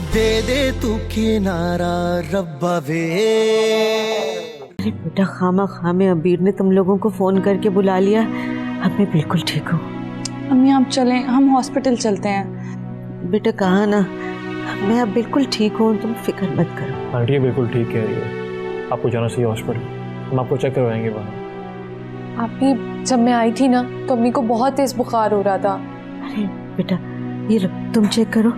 दे दे तू किनारा रब्बा वे। अरे बेटा खामा खामे अबीर ने तुम लोगों को फोन करके बुला लिया। अब मैं बिल्कुल ठीक हूँ। अम्मी आप चलें, हम हॉस्पिटल चलते हैं। बेटा कहा ना, मैं अब बिल्कुल ठीक हूँ, तुम फिक्र मत करो। आंटी बिल्कुल ठीक कह रही है, आपको जाना चाहिए हॉस्पिटल, हम आपको चेक करवाएंगे वहाँ। आप भी जब मैं आई थी ना तो अम्मी को बहुत तेज बुखार हो रहा था। अरे बेटा ये लो, तुम चेक करो,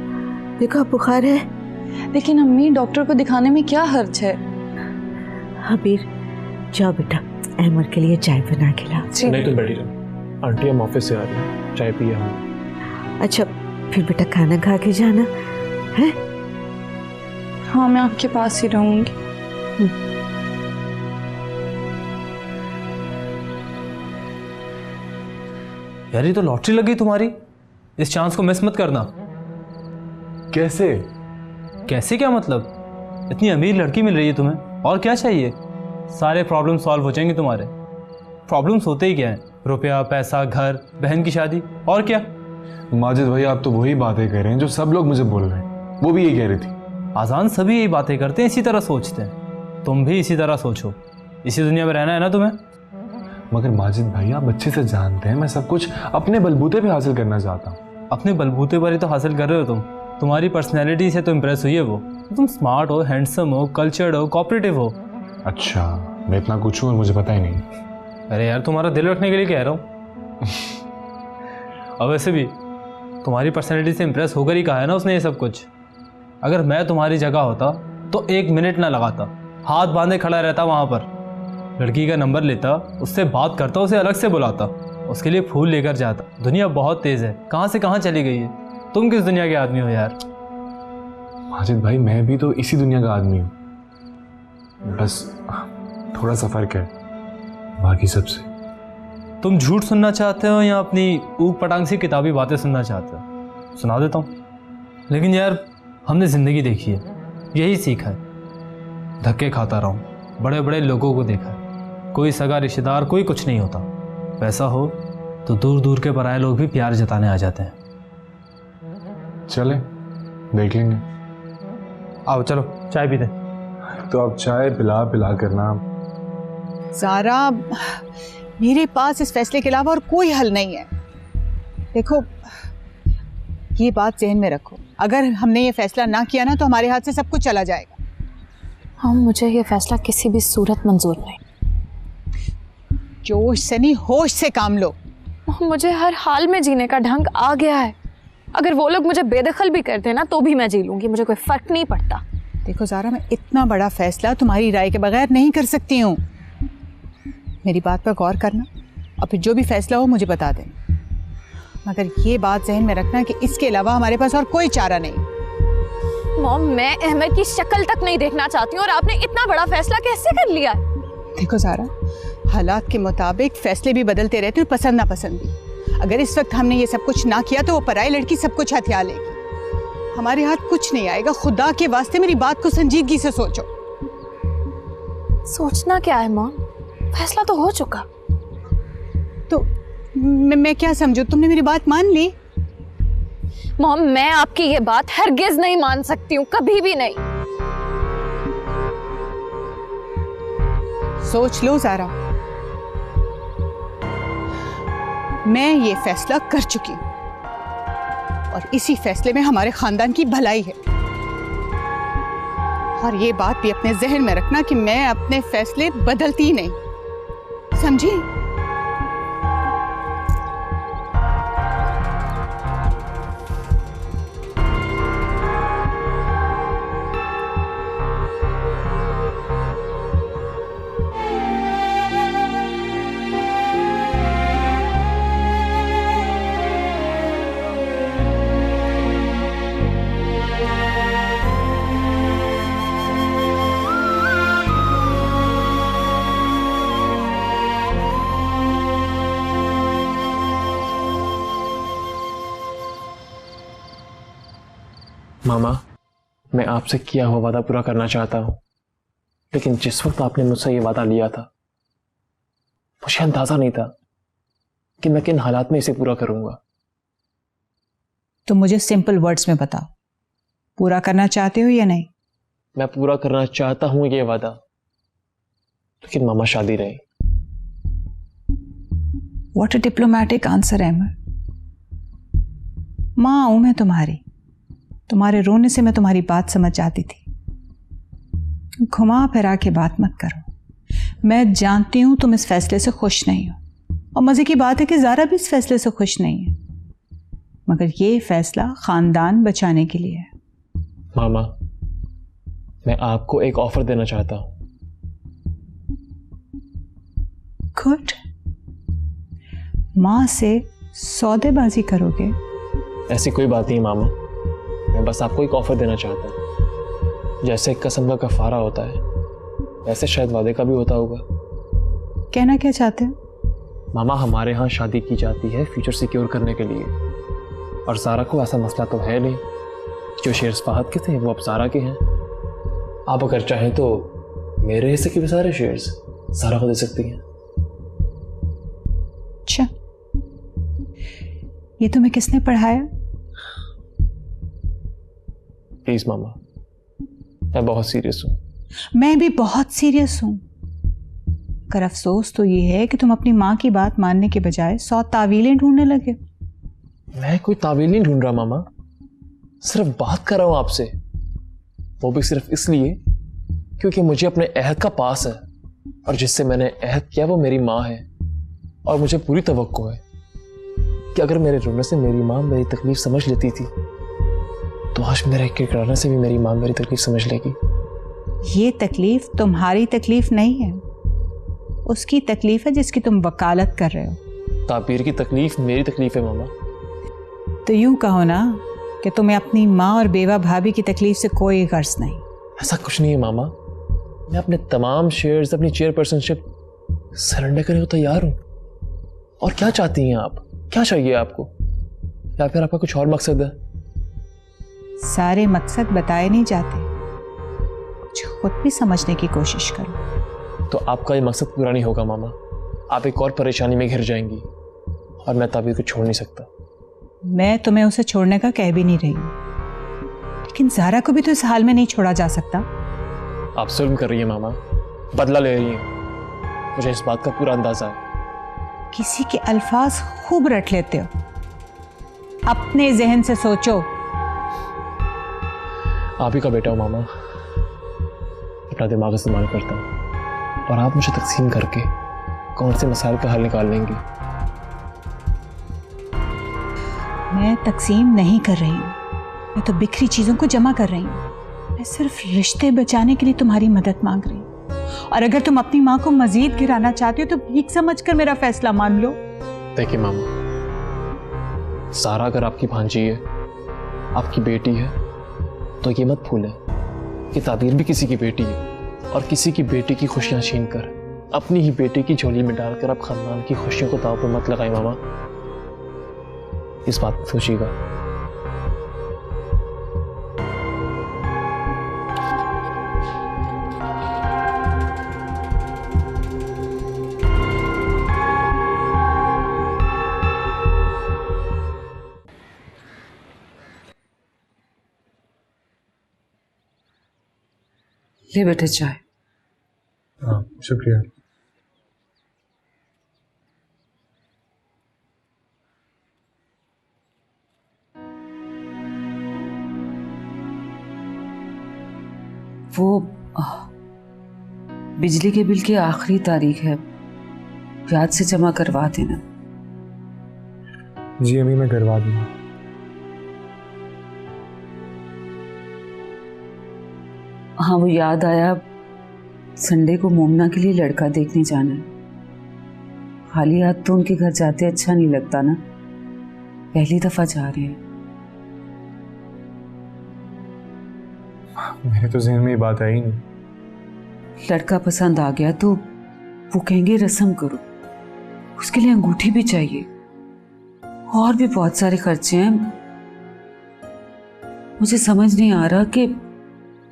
देखो बुखार है। लेकिन अम्मी डॉक्टर को दिखाने में क्या हर्ज है। अबीर जाओ बेटा, अहमद के लिए चाय बना के ला। नहीं तो बैठी रहो, आंटी हम ऑफिस से आ रही हैं, चाय पिए हम। अच्छा फिर बेटा खाना खा के जाना है। हाँ मैं आपके पास ही रहूंगी। यार ये तो लॉटरी लगी तुम्हारी, इस चांस को मिस मत करना। कैसे? कैसे क्या मतलब? इतनी अमीर लड़की मिल रही है तुम्हें, और क्या चाहिए? सारे प्रॉब्लम सॉल्व हो जाएंगे तुम्हारे। प्रॉब्लम्स होते ही क्या हैं? रुपया, पैसा, घर, बहन की शादी, और क्या? माजिद भाई आप तो वही बातें कर रहे हैं जो सब लोग मुझे बोल रहे हैं, वो भी यही कह रही थी। आसान सभी यही बातें करते हैं, इसी तरह सोचते हैं। तुम भी इसी तरह सोचो, इसी दुनिया में रहना है ना तुम्हें। मगर माजिद भाई आप अच्छे से जानते हैं मैं सब कुछ अपने बलबूते पे हासिल करना चाहता हूँ। अपने बलबूते पर ही तो हासिल कर रहे हो तुम। तुम्हारी पर्सनैलिटी से तो इम्प्रेस हुई है वो। तुम स्मार्ट हो, हैंडसम हो, कल्चर्ड हो, कोऑपरेटिव हो। अच्छा मैं इतना कुछ हूँ और मुझे पता ही नहीं। अरे यार तुम्हारा दिल रखने के लिए कह रहा हूँ। और वैसे भी तुम्हारी पर्सनैलिटी से इम्प्रेस होकर ही कहा है ना उसने ये सब कुछ। अगर मैं तुम्हारी जगह होता तो 1 मिनट ना लगाता, हाथ बांधे खड़ा रहता वहाँ पर, लड़की का नंबर लेता, उससे बात करता, उसे अलग से बुलाता, उसके लिए फूल लेकर जाता। दुनिया बहुत तेज़ है, कहाँ से कहाँ चली गई है। तुम किस दुनिया के आदमी हो यार? माजिद भाई मैं भी तो इसी दुनिया का आदमी हूँ, बस थोड़ा सा फर्क है बाकी सबसे। तुम झूठ सुनना चाहते हो या अपनी ऊक पटांग सी किताबी बातें सुनना चाहते हो? सुना देता हूँ। लेकिन यार हमने ज़िंदगी देखी है, यही सीखा है। धक्के खाता रहा हूँ, बड़े बड़े लोगों को देखा है, कोई सगा रिश्तेदार कोई कुछ नहीं होता। पैसा हो तो दूर दूर के पराये लोग भी प्यार जताने आ जाते हैं। चले देख लेंगे। आओ चलो चाय पीते। तो अब चाय पिला पिला करना। ज़ारा मेरे पास इस फैसले के अलावा और कोई हल नहीं है। देखो ये बात ज़हन में रखो, अगर हमने ये फैसला ना किया ना तो हमारे हाथ से सब कुछ चला जाएगा। हाँ मुझे ये फैसला किसी भी सूरत मंजूर नहीं। जोश से नहीं होश से काम लो। मुझे हर हाल में जीने का ढंग आ गया है। अगर वो लोग मुझे बेदखल भी करते ना तो भी मैं जी लूंगी, मुझे कोई फर्क नहीं पड़ता। देखो ज़ारा मैं इतना बड़ा फैसला तुम्हारी राय के बगैर नहीं कर सकती हूँ। मेरी बात पर गौर करना और फिर जो भी फैसला हो मुझे बता देना, मगर ये बात जहन में रखना कि इसके अलावा हमारे पास और कोई चारा नहीं। मॉम मैं अहमद की शक्ल तक नहीं देखना चाहती हूँ और आपने इतना बड़ा फैसला कैसे कर लिया? देखो ज़ारा हालात के मुताबिक फैसले भी बदलते रहते हैं, पसंद ना पसंद भी। अगर इस वक्त हमने ये सब कुछ ना किया तो वो पराई लड़की सब कुछ हथिया लेगी, हमारे हाथ कुछ नहीं आएगा। खुदा के वास्ते मेरी बात को संजीदगी से सोचो। सोचना क्या है मॉम, फैसला तो हो चुका। तो मैं क्या समझूं, तुमने मेरी बात मान ली? मॉम मैं आपकी ये बात हरगिज नहीं मान सकती हूँ, कभी भी नहीं। सोच लो ज़ारा, मैं ये फैसला कर चुकी हूं और इसी फैसले में हमारे खानदान की भलाई है। और ये बात भी अपने जहन में रखना कि मैं अपने फैसले बदलती ही नहीं, समझी? मामा मैं आपसे किया हुआ वादा पूरा करना चाहता हूं, लेकिन जिस वक्त आपने मुझसे ये वादा लिया था मुझे अंदाजा नहीं था कि मैं किन हालात में इसे पूरा करूंगा। तो मुझे सिंपल वर्ड्स में बताओ, पूरा करना चाहते हो या नहीं? मैं पूरा करना चाहता हूं ये वादा, लेकिन मामा शादी नहीं। What a diplomatic answer Ahmed. माँ हूं मैं तुम्हारी, तुम्हारे रोने से मैं तुम्हारी बात समझ जाती थी। घुमा फिरा के बात मत करो। मैं जानती हूं तुम इस फैसले से खुश नहीं हो, और मजे की बात है कि ज़ारा भी इस फैसले से खुश नहीं है, मगर ये फैसला खानदान बचाने के लिए है। मामा, मैं आपको एक ऑफर देना चाहता हूं। गुड। माँ से सौदेबाजी करोगे? ऐसी कोई बात नहीं मामा, मैं बस आपको एक ऑफर देना चाहता हूं। जैसे एक कसम का कफारा होता है, वैसे शायद वादे का भी होता होगा। कहना क्या चाहते हो? मामा, हमारे यहाँ शादी की जाती है फ्यूचर सिक्योर करने के लिए, और ज़ारा को ऐसा मसला तो है नहीं। जो शेयर्स फहद के थे वो अब ज़ारा के हैं। आप अगर चाहें तो मेरे हिस्से के भी सारे शेयर्स ज़ारा को दे सकती हैं। अच्छा, ये तुम्हें किसने पढ़ाया? प्लीज मामा, मैं बहुत सीरियस हूँ। मैं भी बहुत सीरियस हूं, कर अफसोस तो ये है कि तुम अपनी माँ की बात मानने के बजाय 100 तावीलें ढूंढने लगे। मैं कोई तावील नहीं ढूंढ रहा मामा, सिर्फ बात कर रहा हूं आपसे, वो भी सिर्फ इसलिए क्योंकि मुझे अपने अहद का पास है, और जिससे मैंने अहद किया वो मेरी माँ है। और मुझे पूरी तवक्को है कि अगर मेरे रोने से मेरी माँ मेरी तकलीफ समझ लेती थी, तो आज मेरे किरकिराने से भी मेरी माँ मेरी तकलीफ समझ लेगी। ये तकलीफ तुम्हारी तकलीफ नहीं है, उसकी तकलीफ है जिसकी तुम वकालत कर रहे हो। ताबीर की तकलीफ मेरी तकलीफ है मामा। तो यूं कहो ना कि तुम्हें अपनी माँ और बेवा भाभी की तकलीफ से कोई गर्ज नहीं। ऐसा कुछ नहीं है मामा, मैं अपने तमाम शेयर्स, अपनी चेयरपर्सनशिप सरेंडर करने को तैयार हूं। और क्या चाहती हैं आप? क्या चाहिए आपको? या फिर आपका कुछ और मकसद है? सारे मकसद बताए नहीं जाते, कुछ खुद भी समझने की कोशिश करो। तो आपका ये मकसद पूरा नहीं होगा मामा, आप एक और परेशानी में घिर जाएंगी, और मैं ताबीर को छोड़ नहीं सकता। मैं तुम्हें उसे छोड़ने का कह भी नहीं रही हूं, लेकिन ज़ारा को भी तो इस हाल में नहीं छोड़ा जा सकता। आप जुल्म कर रही हैं मामा, बदला ले रही हैं, मुझे इस बात का पूरा अंदाजा है। किसी के अल्फाज खूब रट लेते हो, अपने जहन से सोचो। आप ही का बेटा हूं मामा, अपना दिमाग इस्तेमाल करता हूं, और आप मुझे तकसीम करके कौन से मसाइल का हल निकाल लेंगी? मैं तकसीम नहीं कर रही हूँ, मैं तो बिखरी चीजों को जमा कर रही हूँ। मैं सिर्फ रिश्ते बचाने के लिए तुम्हारी मदद मांग रही हूँ, और अगर तुम अपनी माँ को मजीद गिराना चाहती हो तो भीख समझकर मेरा फैसला मान लो। देखिए मामा, सारा अगर आपकी भांजी है, आपकी बेटी है, तो ये मत भूलें कि ताबीर भी किसी की बेटी है, और किसी की बेटी की खुशियां छीनकर अपनी ही बेटी की झोली में डालकर आप खानदान की खुशियों को दांव पे मत लगाएं मामा। इस बात पर सोचिएगा। ले बेटे चाय। हाँ, शुक्रिया। वो बिजली के बिल की आखिरी तारीख है, याद से जमा करवा देना। जी अम्मी, मैं करवा दूंगा। हाँ, वो याद आया, संडे को मोमना के लिए लड़का देखने जाना है। खाली हाथ तो उनके घर जाते अच्छा नहीं लगता ना, पहली दफा जा रहे हैं। मेरे तो जहन में ये बात आई नहीं। लड़का पसंद आ गया तो वो कहेंगे रस्म करो, उसके लिए अंगूठी भी चाहिए, और भी बहुत सारे खर्चे हैं। मुझे समझ नहीं आ रहा कि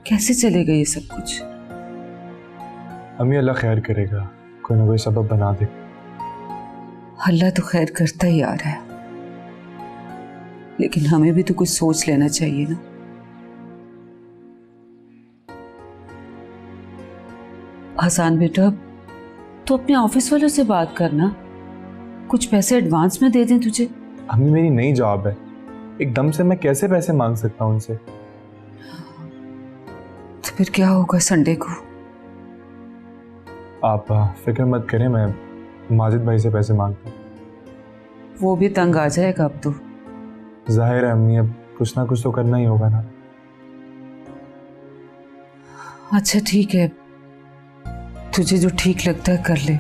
कैसे चलेगा ये सब कुछ। अम्मी, अल्लाह खैर करेगा, कोई ना कोई सबब बना दे। अल्लाह तो खैर करता ही आ रहा है, लेकिन हमें भी तो कुछ सोच लेना चाहिए ना। हसान बेटा, तो अपने ऑफिस वालों से बात करना, कुछ पैसे एडवांस में दे दें तुझे। अम्मी मेरी नई जॉब है, एकदम से मैं कैसे पैसे मांग सकता हूँ उनसे? तो फिर क्या होगा संडे को? आप फिक्र मत करें, मैं माजिद भाई से पैसे मांगता हूँ। वो भी तंग आ जाएगा अब तो। जाहिर है अम्मी, अब कुछ ना कुछ तो करना ही होगा ना। अच्छा ठीक है, तुझे जो ठीक लगता है कर ले।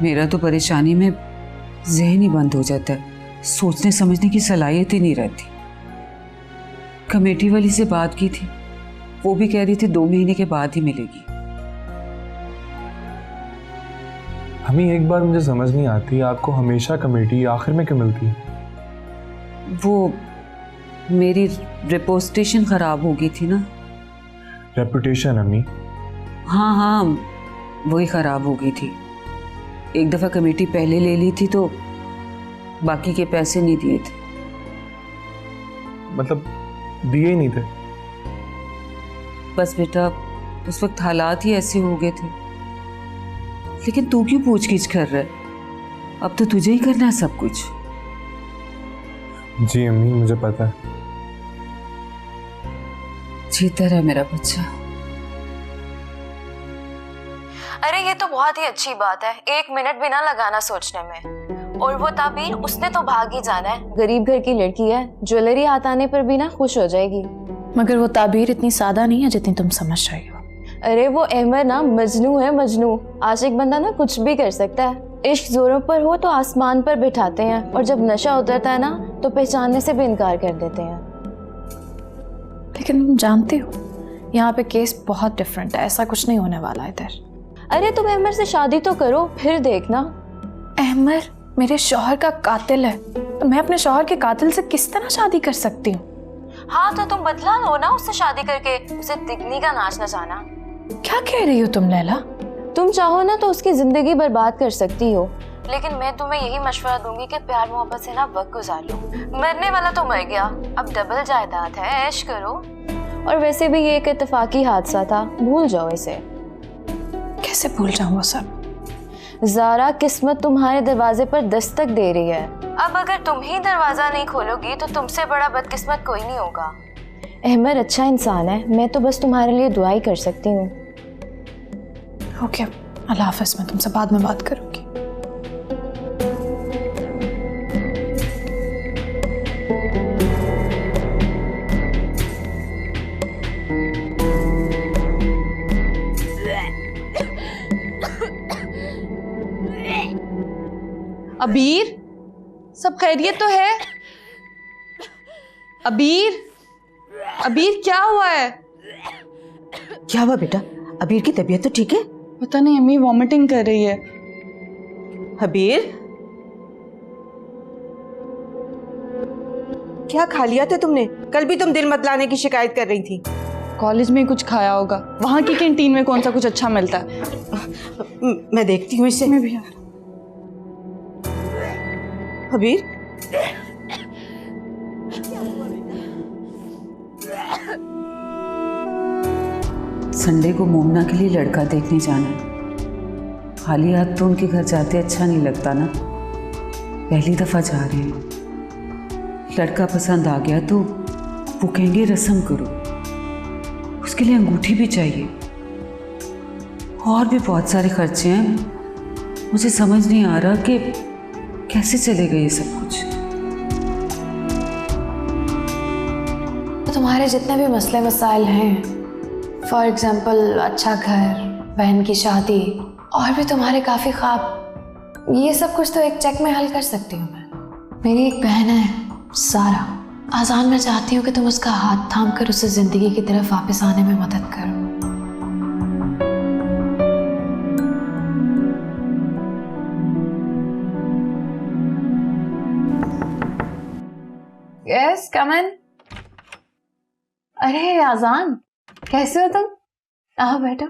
मेरा तो परेशानी में ज़हन ही बंद हो जाता है, सोचने समझने की सलाहियत ही नहीं रहती। कमेटी वाली से बात की थी, वो भी कह रही थी 2 महीने के बाद ही मिलेगी। हमें एक बात मुझे समझ नहीं आती, आपको हमेशा कमेटी आखिर में क्यों मिलती है? वो मेरी रेपुटेशन ख़राब हो गई थी ना। रेपुटेशन अम्मी? हाँ हाँ, वही ख़राब हो गई थी। एक दफ़ा कमेटी पहले ले ली थी तो बाकी के पैसे नहीं दिए थे। मतलब दिए ही नहीं थे? बस बेटा, उस वक्त हालात ही ऐसे हो गए थे। लेकिन तू क्यों पूछगिछ कर रहा है? अब तो तुझे ही करना है सब कुछ। जी अम्मी, मुझे पता है। जीता रहा मेरा बच्चा। अरे ये तो बहुत ही अच्छी बात है, 1 मिनट भी ना लगाना सोचने में। और वो ताबीर, उसने तो भाग ही जाना है। गरीब घर की लड़की है, ज्वेलरी हाथ आने पर भी ना खुश हो जाएगी। मगर वो ताबीर इतनी सादा नहीं है जितनी तुम समझ रही हो। अरे वो अहमद ना मजनू है, मजनू। आशिक बंदा ना कुछ भी कर सकता है। इश्क जोरों पर हो तो आसमान पर बिठाते हैं, और जब नशा उतरता है ना तो पहचानने से भी इनकार कर देते हैं। लेकिन तुम जानते हो यहाँ पे केस बहुत डिफरेंट है, ऐसा कुछ नहीं होने वाला इधर। अरे तुम अहमद से शादी तो करो, फिर देखना। अहमद मेरे शौहर का कातिल है, तो मैं अपने शौहर के कातिल से किस तरह शादी कर सकती हूँ? हाँ तो तुम बदला लो ना उससे शादी करके, उसे तिगनी का नाच नचाना। क्या कह रही हो तुम लैला? तुम चाहो ना तो उसकी जिंदगी बर्बाद कर सकती हो, लेकिन मैं तुम्हें यही मशवरा दूंगी कि प्यार मोहब्बत से ना वक्त गुजार लो। मरने वाला तो मर गया, अब डबल जायदाद है, ऐश करो। और वैसे भी ये एक इत्तेफाकी हादसा था, भूल जाओ इसे। कैसे भूल जाऊं वो सब? ज़ारा, किस्मत तुम्हारे दरवाजे पर दस्तक दे रही है। अब अगर तुम ही दरवाजा नहीं खोलोगी तो तुमसे बड़ा बदकिस्मत कोई नहीं होगा। अहमद अच्छा इंसान है, मैं तो बस तुम्हारे लिए दुआ ही कर सकती हूँ। ओके, अल्लाह हाफ़िज़, मैं तुमसे बाद में बात करूंगी। अबीर, सब खैरियत तो है? अबीर, अबीर क्या हुआ है? क्या हुआ बेटा? अबीर की तबीयत तो ठीक है? पता नहीं अम्मी वॉमिटिंग कर रही है। अबीर, क्या खा लिया था तुमने? कल भी तुम दिल मत लाने की शिकायत कर रही थी। कॉलेज में ही कुछ खाया होगा, वहाँ की कैंटीन में कौन सा कुछ अच्छा मिलता है। मैं देखती हूँ इसे। मैं भी। अबीर, संडे को मोमना के लिए लड़का देखने जाना है। खाली हाथ तो उनके घर जाते अच्छा नहीं लगता ना। पहली दफ़ा जा रहे हैं, लड़का पसंद आ गया तो वो कहेंगे रस्म करो, उसके लिए अंगूठी भी चाहिए, और भी बहुत सारे खर्चे हैं। मुझे समझ नहीं आ रहा कि कैसे चलेगा ये सब कुछ। तो तुम्हारे जितने भी मसले मसाइल हैं, फॉर एग्जाम्पल अच्छा घर, बहन की शादी, और भी तुम्हारे काफ़ी ख्वाब, ये सब कुछ तो एक चेक में हल कर सकती हूँ मैं। मेरी एक बहन है सारा, आजान, मैं चाहती हूँ कि तुम उसका हाथ थाम कर उसे ज़िंदगी की तरफ वापस आने में मदद करो। Yes, come in. अरे आजान, कैसे हो तुम? आओ बैठो।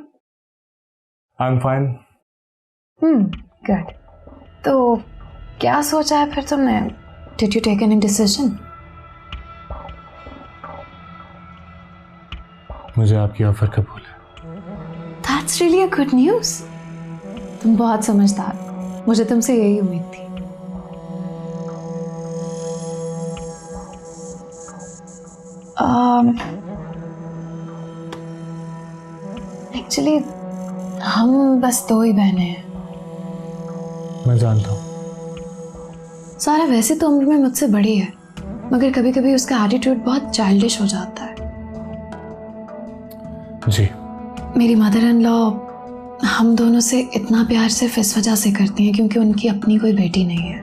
I am fine. गुड। तो क्या सोचा है फिर तुमने? Did you take any decision? मुझे आपकी ऑफर कबूल है। That's that's really a good news. तुम बहुत समझदार हो, मुझे तुमसे यही उम्मीद थी। एक्चुअली हम बस 2 ही बहनें हैं। मैं जानता हूँ। सारा वैसे तो उम्र में मुझसे बड़ी है, मगर कभी कभी उसका एटीट्यूड बहुत चाइल्डिश हो जाता है। जी। मेरी मदर इन लॉ हम दोनों से इतना प्यार सिर्फ इस वजह से करती हैं क्योंकि उनकी अपनी कोई बेटी नहीं है,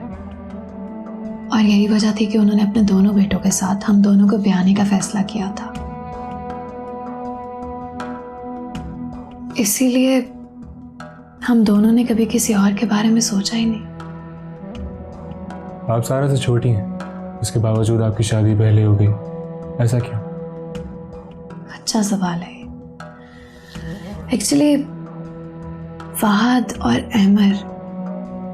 और यही वजह थी कि उन्होंने अपने दोनों बेटों के साथ हम दोनों को ब्याने का फैसला किया था। इसीलिए हम दोनों ने कभी किसी और के बारे में सोचा ही नहीं। आप सारा से छोटी हैं, इसके बावजूद आपकी शादी पहले हो गई, ऐसा क्यों? अच्छा सवाल है। एक्चुअली फहद और अहमर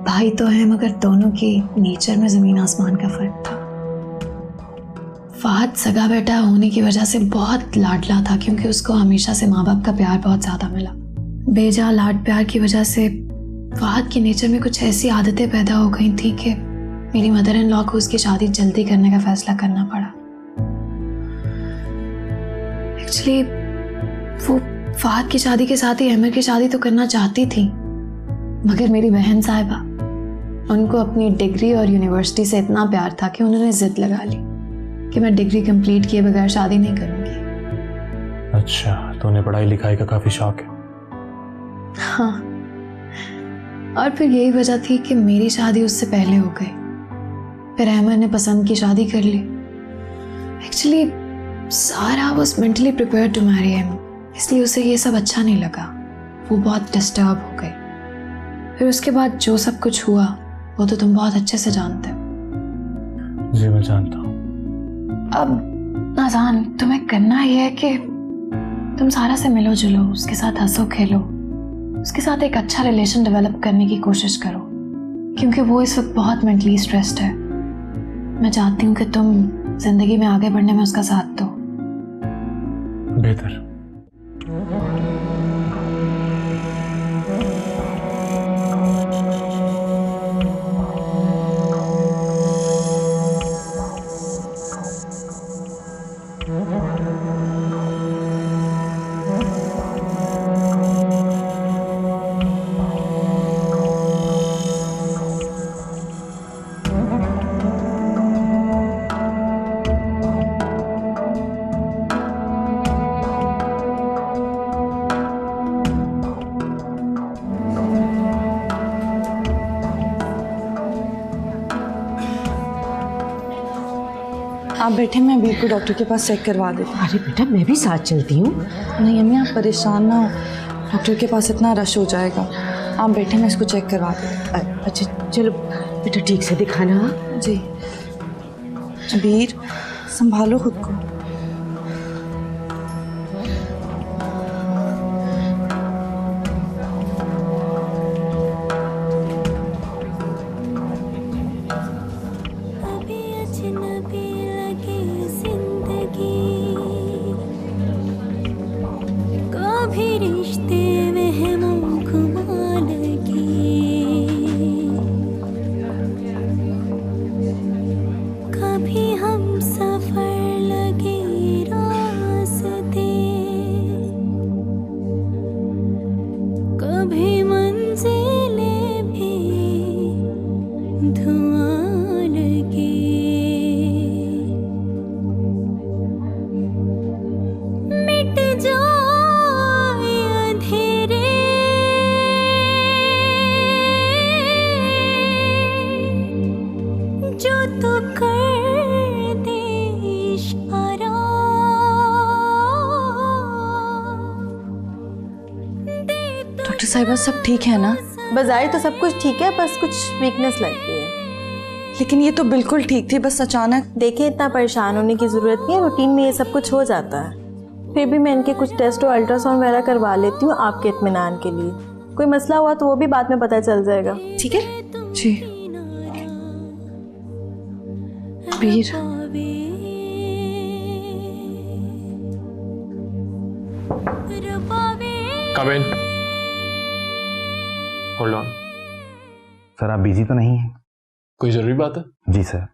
भाई तो हैं, मगर दोनों की नेचर में जमीन आसमान का फर्क था। फहद सगा बेटा होने की वजह से बहुत लाडला था क्योंकि उसको हमेशा से माँ बाप का प्यार बहुत ज़्यादा मिला। बेजा लाड प्यार की वजह से फहद की नेचर में कुछ ऐसी आदतें पैदा हो गई थी कि मेरी मदर इन लॉ को उसकी शादी जल्दी करने का फैसला करना पड़ा। एक्चुअली वो फहद की शादी के साथ ही अहमर की शादी तो करना चाहती थी, मगर मेरी बहन साहिबा, उनको अपनी डिग्री और यूनिवर्सिटी से इतना प्यार था कि उन्होंने जिद लगा ली कि मैं डिग्री कंप्लीट किए बगैर शादी नहीं करूंगी। अच्छा, तो उन्हें पढ़ाई लिखाई का काफी शौक है। हाँ, और फिर यही वजह थी कि मेरी शादी उससे पहले हो गई। फिर अहमद ने पसंद की शादी कर ली। Actually Sara was mentally prepared to marry him, इसलिए उसे ये सब अच्छा नहीं लगा। वो बहुत डिस्टर्ब हो गई। फिर उसके बाद जो सब कुछ हुआ वो तो तुम बहुत अच्छे से जानते हो। जी मैं जानता हूँ। अब नाज़ान, तुम्हें करना यह है कि तुम सारा से मिलो जुलो, उसके साथ हंसो खेलो, उसके साथ एक अच्छा रिलेशन डेवलप करने की कोशिश करो, क्योंकि वो इस वक्त बहुत मेंटली स्ट्रेस्ड है। मैं चाहती हूँ कि तुम जिंदगी में आगे बढ़ने में उसका साथ दो। बेहतर। आप बैठे, मैं अबीर को डॉक्टर के पास चेक करवा देती हूँ। अरे बेटा, मैं भी साथ चलती हूँ। नहीं अम्मी, आप परेशान ना हो, डॉक्टर के पास इतना रश हो जाएगा। आप बैठे, मैं इसको चेक करवा देती हूँ। अच्छा चलो बेटा, ठीक से दिखाना। जी। अबीर, संभालो खुद को। डॉक्टर साहिबा, सब ठीक है ना? बजाय तो सब कुछ ठीक है, बस कुछ वीकनेस लगती है। लेकिन ये तो बिल्कुल ठीक थी, बस अचानक। देखिए, इतना परेशान होने की ज़रूरत नहीं है, रूटीन में ये सब कुछ हो जाता है। फिर भी मैं इनके कुछ टेस्ट और अल्ट्रासाउंड वगैरह करवा लेती हूँ आपके इत्मीनान के लिए। कोई मसला हुआ तो वो भी बाद में पता चल जाएगा। ठीक है जी। Abir, come in. Hold on. Sir आप बिजी तो नहीं हैं? कोई जरूरी बात है? जी सर।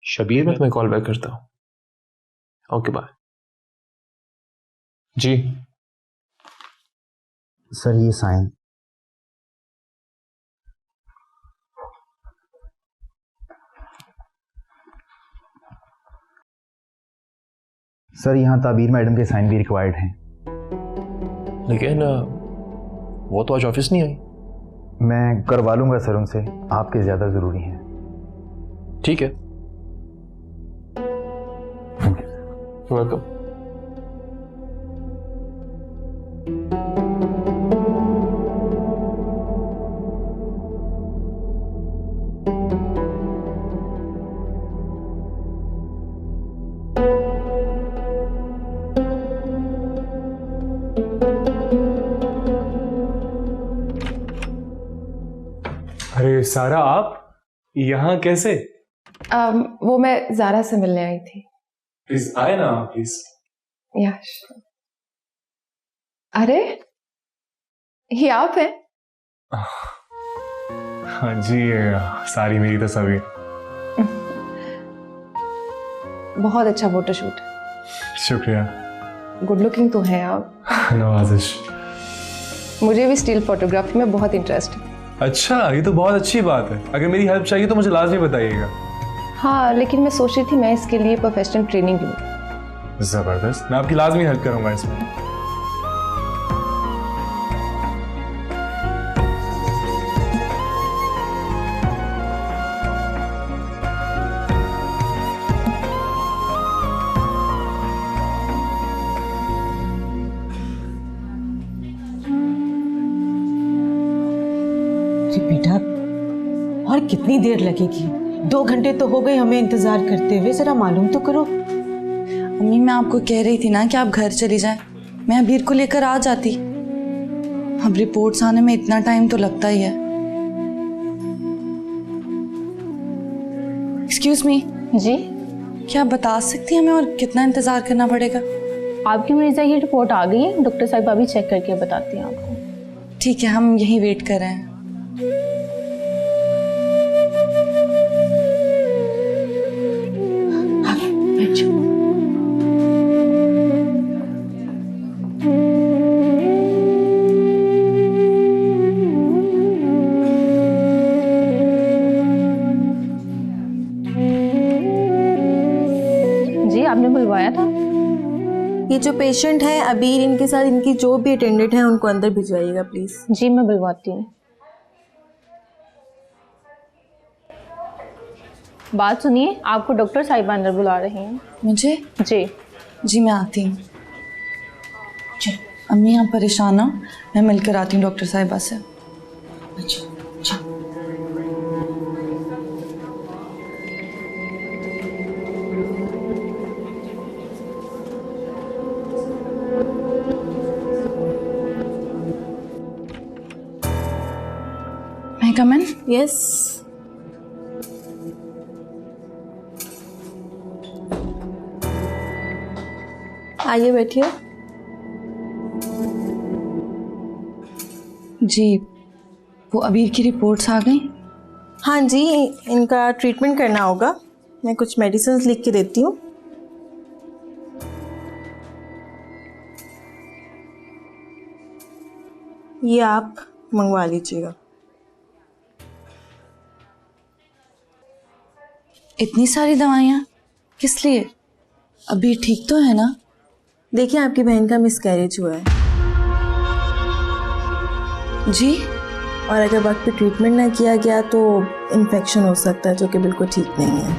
शबीर, मैं तुम्हें कॉल बैक करता हूँ। Okay bye. जी सर ये साइन। सर यहाँ ताबीर मैडम के साइन भी रिक्वायर्ड हैं। लेकिन वो तो आज ऑफिस नहीं आई। मैं करवा लूंगा सर उनसे, आपके ज़्यादा ज़रूरी हैं। ठीक है, वेलकम। अरे सारा, आप यहाँ कैसे? वो मैं ज़ारा से मिलने आई थी। प्लीज आए ना प्लीज। यश, अरे ये आप हैं? हाँ जी, सारी मेरी तो सभी। बहुत अच्छा फोटोशूट। शुक्रिया। गुड लुकिंग तो हैं आप। नवाजिश। मुझे भी स्टिल फोटोग्राफी में बहुत इंटरेस्ट है। अच्छा, ये तो बहुत अच्छी बात है। अगर मेरी हेल्प चाहिए तो मुझे लाजमी बताइएगा। हाँ, लेकिन मैं सोच रही थी मैं इसके लिए प्रोफेशनल ट्रेनिंग लूँ। जबरदस्त, मैं आपकी लाजमी हेल्प करूंगा इसमें। बेटा और कितनी देर लगेगी? 2 घंटे तो हो गए हमें इंतजार करते हुए, जरा मालूम तो करो। अम्मी मैं आपको कह रही थी ना कि आप घर चली जाएं, मैं अबीर को लेकर आ जाती। अब रिपोर्ट्स आने में इतना टाइम तो लगता ही है। Excuse me. जी, क्या आप बता सकती हैं हमें और कितना इंतजार करना पड़ेगा? आपकी मरीजा की रिपोर्ट आ गई है, डॉक्टर साहब अभी चेक करके बताती हैं आपको। ठीक है, हम यहीं वेट कर रहे हैं। जी, आपने बुलवाया था? ये जो पेशेंट है अबीर, इनके साथ इनकी जो भी अटेंडेंट है उनको अंदर भिजवाइएगा प्लीज। जी, मैं बुलवाती हूँ। बात सुनिए, आपको डॉक्टर साहिबा अंदर बुला रही हैं। मुझे? जी जी मैं आती हूँ। अम्मी आप परेशान हो, मैं मिलकर आती हूँ डॉक्टर साहिबा से। अच्छा अच्छा। मैं कम इन? यस। आइए बैठिए। जी, वो अबीर की रिपोर्ट्स आ गई? हाँ जी, इनका ट्रीटमेंट करना होगा। मैं कुछ मेडिसिन लिख के देती हूँ। ये आप मंगवा लीजिएगा। इतनी सारी दवाइयाँ किस लिए? अबीर ठीक तो है ना? देखिए, आपकी बहन का मिसकैरेज हुआ है जी, और अगर वक्त पे ट्रीटमेंट ना किया गया तो इन्फेक्शन हो सकता है, जो कि बिल्कुल ठीक नहीं है।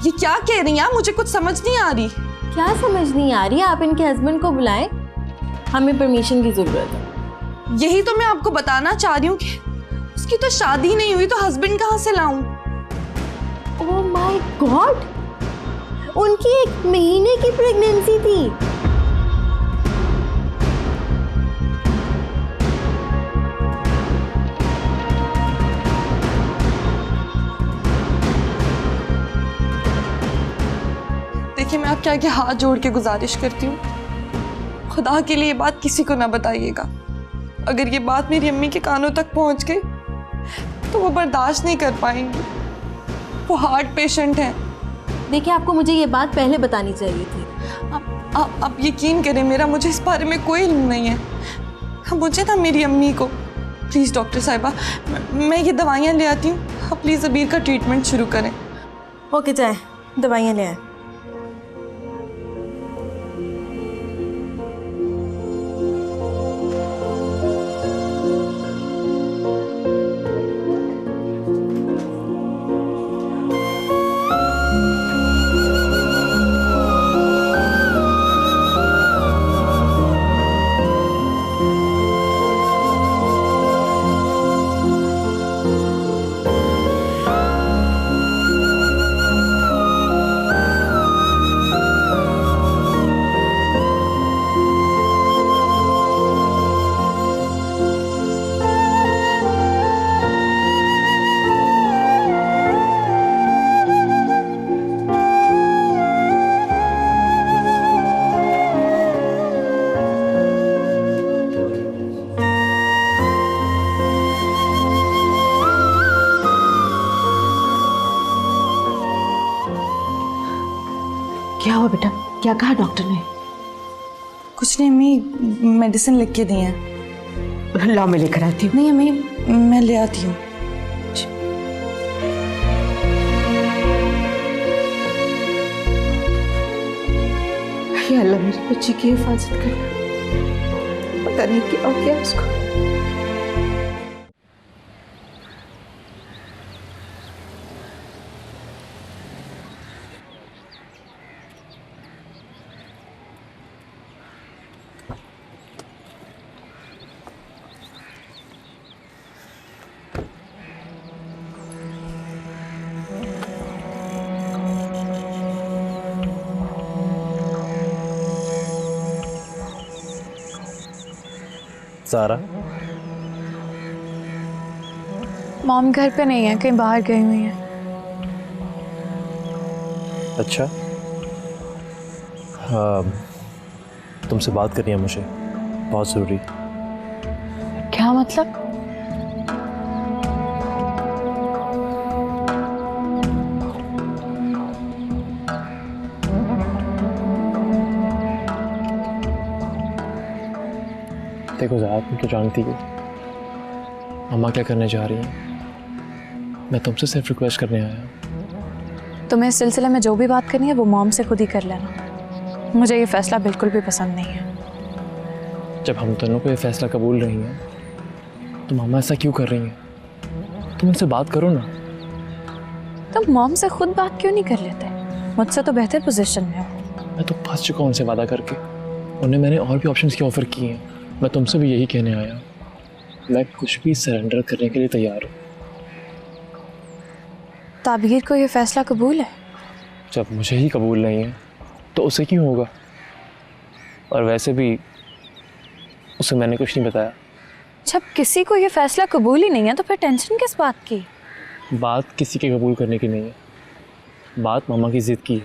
ये क्या कह रही हैं आप? मुझे कुछ समझ नहीं आ रही। क्या समझ नहीं आ रही? आप इनके हस्बैंड को बुलाएं, हमें परमिशन की ज़रूरत है। यही तो मैं आपको बताना चाह रही हूँ कि उसकी तो शादी नहीं हुई, तो हस्बैंड कहाँ से लाऊं? ओह माय गॉड, उनकी 1 महीने की प्रेगनेंसी थी। देखिए, मैं आपके आगे हाथ जोड़ के गुजारिश करती हूँ, खुदा के लिए ये बात किसी को ना बताइएगा। अगर ये बात मेरी अम्मी के कानों तक पहुंच गई तो वो बर्दाश्त नहीं कर पाएंगी। वो हार्ट पेशेंट हैं। देखिए, आपको मुझे ये बात पहले बतानी चाहिए थी। आप यकीन करें, मुझे इस बारे में कोई इल्म नहीं है। मुझे ना मेरी अम्मी को, प्लीज़ डॉक्टर साहिबा, मैं ये दवाइयाँ ले आती हूँ, आप प्लीज़ अबीर का ट्रीटमेंट शुरू करें। ओके, जाए दवाइयाँ ले आए। क्या हुआ बेटा? क्या कहा डॉक्टर ने? कुछ नहीं अम्मी, मेडिसिन लिख के दी हैं। लाओ, मैं लेकर आती हूँ। नहीं अम्मी, मैं ले आती हूँ। या अल्लाह, मेरी बच्ची की हिफाजत करना। पता नहीं क्या हो गया उसको। सारा, मॉम घर पे नहीं है, कहीं बाहर गई हुई है। अच्छा, हाँ, तुमसे बात करनी है मुझे, बहुत ज़रूरी। क्या मतलब? देखो ज़रा, तुम तो जानती हो अम्मा क्या करने जा रही हैं। मैं तुमसे सिर्फ रिक्वेस्ट करने आया हूँ। तुम्हें इस सिलसिले में जो भी बात करनी है वो मॉम से खुद ही कर लेना। मुझे ये फैसला बिल्कुल भी पसंद नहीं है। जब हम दोनों को ये फैसला कबूल नहीं है तो मामा ऐसा क्यों कर रही हैं? तुम उनसे बात करो ना। तुम मॉम से खुद बात क्यों नहीं कर लेते? मुझसे तो बेहतर पोजीशन में हो। मैं तो फंस चुका हूँ उनसे वादा करके। उन्हें मैंने और भी ऑप्शंस की ऑफ़र की हैं। मैं तुमसे भी यही कहने आया हूँ, मैं कुछ भी सरेंडर करने के लिए तैयार हूँ। ताबीर को ये फैसला कबूल है? जब मुझे ही कबूल नहीं है तो उसे क्यों होगा? और वैसे भी उसे मैंने कुछ नहीं बताया। जब किसी को ये फैसला कबूल ही नहीं है तो फिर टेंशन किस बात की? बात किसी के कबूल करने की नहीं है, बात मामा की जिद की है।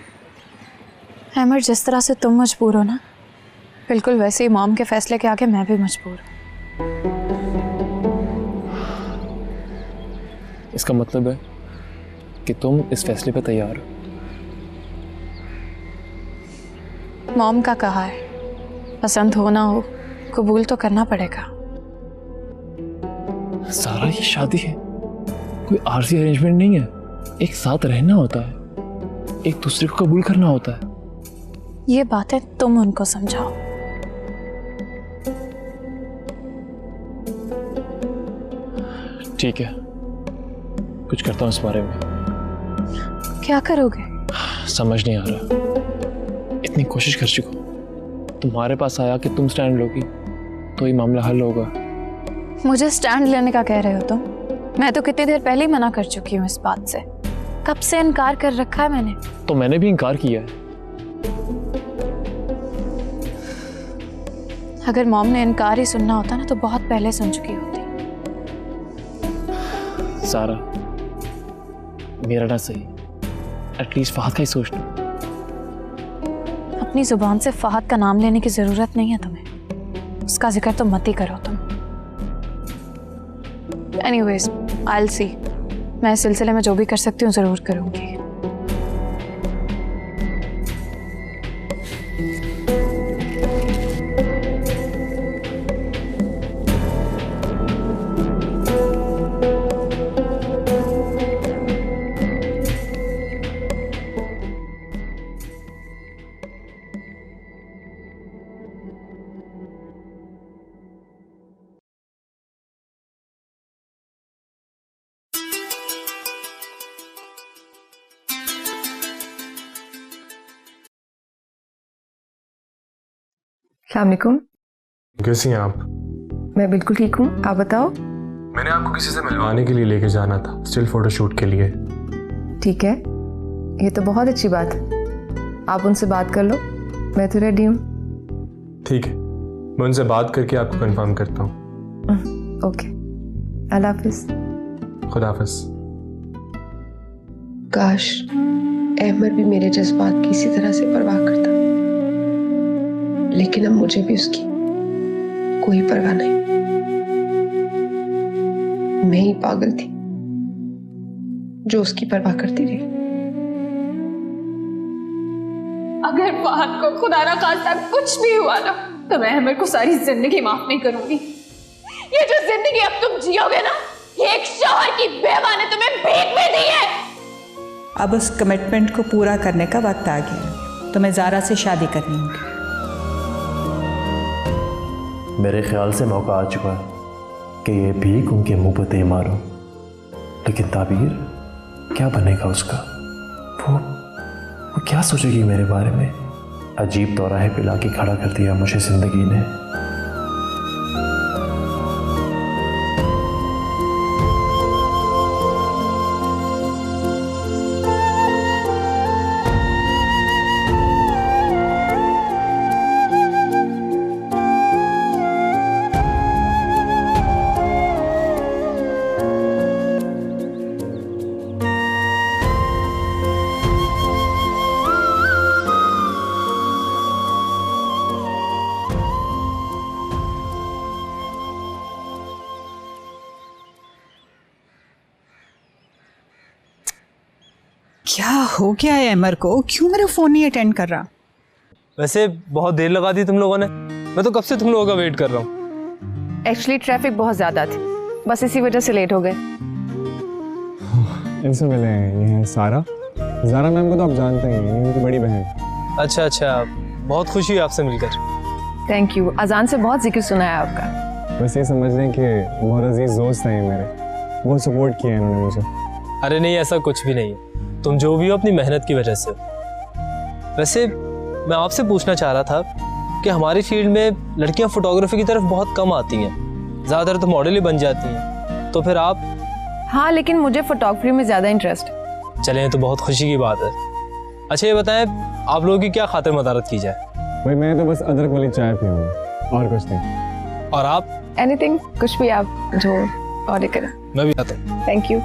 हैमर, जिस तरह से तुम मजबूर हो ना, बिल्कुल वैसे ही मॉम के फैसले के आगे मैं भी मजबूर हूँ। इसका मतलब है कि तुम इस फैसले पर तैयार हो? मॉम का कहा है, पसंद हो ना हो कबूल तो करना पड़ेगा। सारा ये शादी है, कोई आरसी अरेंजमेंट नहीं है। एक साथ रहना होता है, एक दूसरे को कबूल करना होता है। ये बातें तुम उनको समझाओ। ठीक है, कुछ करता हूँ इस बारे में। क्या करोगे? समझ नहीं आ रहा। इतनी कोशिश कर चुका हूँ, तुम्हारे पास आया कि तुम स्टैंड लोगी तो ये मामला हल होगा। मुझे स्टैंड लेने का कह रहे हो तुम? मैं तो कितनी देर पहले ही मना कर चुकी हूँ इस बात से। कब से इनकार कर रखा है मैंने। तो मैंने भी इनकार किया है। अगर मॉम ने इनकार ही सुनना होता ना तो बहुत पहले सुन चुकी होती। सारा, मेरा ना सही, एटलीस्ट फहद का ही सोच लो। अपनी जुबान से फहद का नाम लेने की जरूरत नहीं है तुम्हें, उसका जिक्र तो मत ही करो तुम। एनीवेज आई विल सी, मैं इस सिलसिले में जो भी कर सकती हूँ ज़रूर करूँगी। अस्सलाम वालेकुम। कैसी हैं आप? मैं बिल्कुल ठीक हूँ, आप बताओ। मैंने आपको किसी से मिलवाने के लिए लेके जाना था, स्टिल फोटोशूट के लिए। ठीक है, ये तो बहुत अच्छी बात है, आप उनसे बात कर लो, मैं तो रेडी हूँ। ठीक है, मैं उनसे बात करके आपको कंफर्म करता हूँ। ओके, अल्लाह हाफिज। खुदा हाफिज। काश अहमद भी मेरे जज्बात की इसी तरह से परवाह करता, लेकिन अब मुझे भी उसकी कोई परवाह नहीं। मैं ही पागल थी जो उसकी परवाह करती रही। अगर फहद को खुदा ना खास्ता कुछ भी हुआ ना, तो मैं अहमद को सारी जिंदगी माफ नहीं करूंगी। ये जो जिंदगी अब तुम जियोगे ना, ये एक शौहर की बेवा ने तुम्हें भीख में दी है। अब उस कमिटमेंट को पूरा करने का वक्त आ गया, तो मैं ज़ारा से शादी करनी होगी। मेरे ख्याल से मौका आ चुका है कि ये भीख उनके मुंह पर दे मारूं, लेकिन ताबीर क्या बनेगा उसका? वो क्या सोचेगी मेरे बारे में? अजीब दौराहे पे लाके खड़ा कर दिया मुझे जिंदगी ने। क्या हो गया है अमर को? क्यों मेरा फोन नहीं अटेंड कर रहा? वैसे बहुत देर लगा दी तुम लोगों ने, मैं तो कब से तुम लोगों का वेट कर रहा हूँ। एक्चुअली ट्रैफिक बहुत ज्यादा थी, बस इसी वजह से लेट हो गए। इनसे मिले हैं, ये है सारा। ज़ारा मैम को तो आप जानते हैं, ये उनकी बड़ी बहन। अच्छा, बहुत खुशी हुई आपसे मिलकर। थैंक यू, अजान से बहुत जिक्र सुना है आपका। बस ये समझ लें कि बहुत अजीज दोस्त हैं मेरे, बहुत सपोर्ट किया है इन्होंने मुझे। अरे नहीं, ऐसा कुछ भी नहीं है, तुम जो भी हो अपनी मेहनत की वजह से हो। वैसे मैं आपसे पूछना चाह रहा था कि हमारी फील्ड में लड़कियां फोटोग्राफी की तरफ बहुत कम आती हैं, ज़्यादातर तो मॉडल ही बन जाती हैं, तो फिर आप? हाँ, लेकिन मुझे फोटोग्राफी में ज़्यादा इंटरेस्ट। चलें, तो बहुत खुशी की बात है। अच्छा ये बताएं, आप लोगों की क्या खातिर मदारत की जाए? भाई मैं तो बस अदरक वाली चाय पीऊँगा और कुछ नहीं। और आप? एनीथिंग, कुछ भी आप जो ऑर्डर करें। मैं भी आता हूँ। Thank you.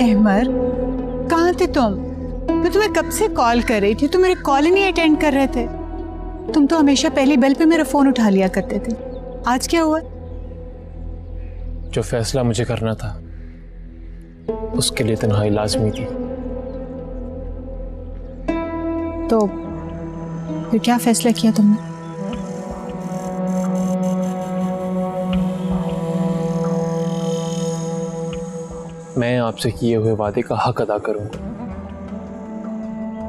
अहमर, कहाँ थे तुम? मैं तुम्हें कब से कॉल कर रही थी, तुम मेरे कॉल ही नहीं अटेंड कर रहे थे। तुम तो हमेशा पहली बेल पे मेरा फोन उठा लिया करते थे, आज क्या हुआ? जो फैसला मुझे करना था उसके लिए तन्हाई लाजमी थी। तो फिर क्या फैसला किया तुमने? मैं आपसे किए हुए वादे का हक अदा करूंगा।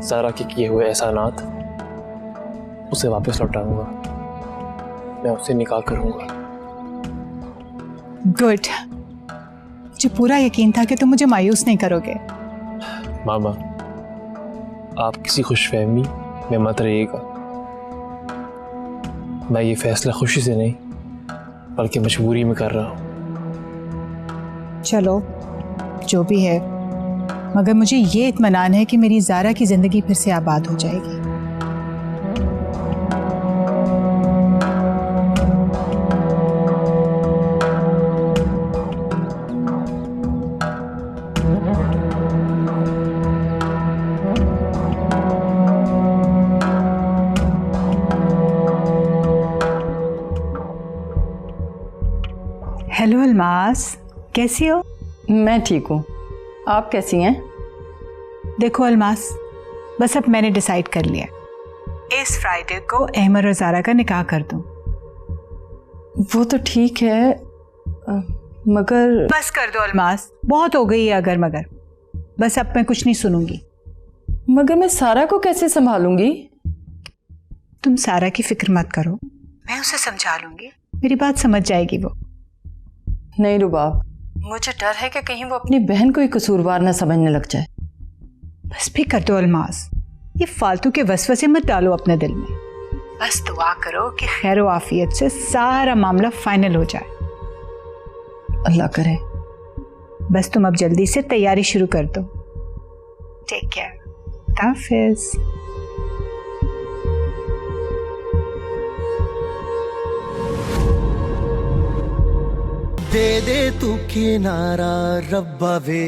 ज़ारा के किए हुए एहसानात उसे वापस लौटाऊंगा। मैं उससे निकाह करूंगा। गुड, मुझे पूरा यकीन था कि तुम मुझे मायूस नहीं करोगे। मामा, आप किसी खुशफहमी में मत रहिएगा। मैं ये फैसला खुशी से नहीं बल्कि मजबूरी में कर रहा हूँ। चलो जो भी है, मगर मुझे ये इत्मीनान है कि मेरी ज़ारा की ज़िंदगी फिर से आबाद हो जाएगी। हेलो अलमास, कैसी हो? मैं ठीक हूँ, आप कैसी हैं? देखो अलमास, बस अब मैंने डिसाइड कर लिया, इस फ्राइडे को अहमद और ज़ारा का निकाह कर दूँ। वो तो ठीक है, मगर बस कर दो अलमास, बहुत हो गई है अगर मगर। बस अब मैं कुछ नहीं सुनूंगी। मगर मैं सारा को कैसे संभालूंगी? तुम सारा की फिक्र मत करो, मैं उसे समझा लूंगी, मेरी बात समझ जाएगी वो। नहीं रुबाब, मुझे डर है कि कहीं वो अपनी बहन को ही कसूरवार न समझने लग जाए। बस भी कर दो अलमास, ये फालतू के वसवसे मत डालो अपने दिल में। बस दुआ करो कि खैर व आफियत से सारा मामला फाइनल हो जाए। अल्लाह करे। बस तुम अब जल्दी से तैयारी शुरू कर दो। टेक केयर, हाफिज। दे दे तू किनारा रब्बा वे